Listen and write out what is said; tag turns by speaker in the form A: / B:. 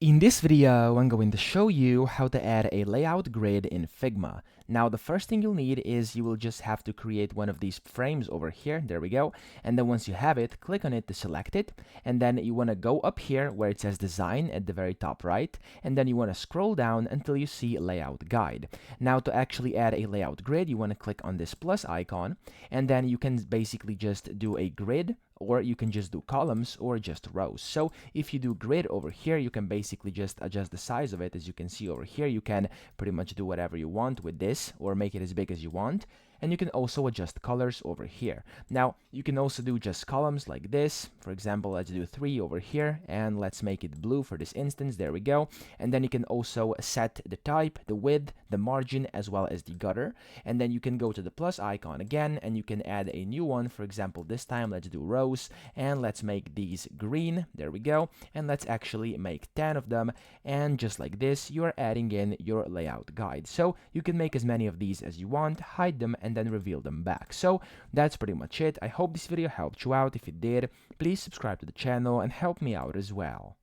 A: In this video, I'm going to show you how to add a layout grid in Figma. Now, the first thing you'll need is you will just have to create one of these frames over here. There we go. And then once you have it, click on it to select it. And then you want to go up here where it says design at the very top right. And then you want to scroll down until you see layout guide. Now, to actually add a layout grid, you want to click on this plus icon. And then you can basically just do a grid, or you can just do columns or just rows. So if you do grid over here, you can basically just adjust the size of it. As you can see over here, you can pretty much do whatever you want with this or make it as big as you want. And you can also adjust colors over here. Now, you can also do just columns like this. For example, let's do 3 over here, and let's make it blue for this instance. There we go. And then you can also set the type, the width, the margin, as well as the gutter. And then you can go to the plus icon again, and you can add a new one. For example, this time, let's do rows, and let's make these green. There we go. And let's actually make 10 of them. And just like this, you are adding in your layout guide. So you can make as many of these as you want, hide them, and then reveal them back. So that's pretty much it. I hope this video helped you out. If it did, please subscribe to the channel and help me out as well.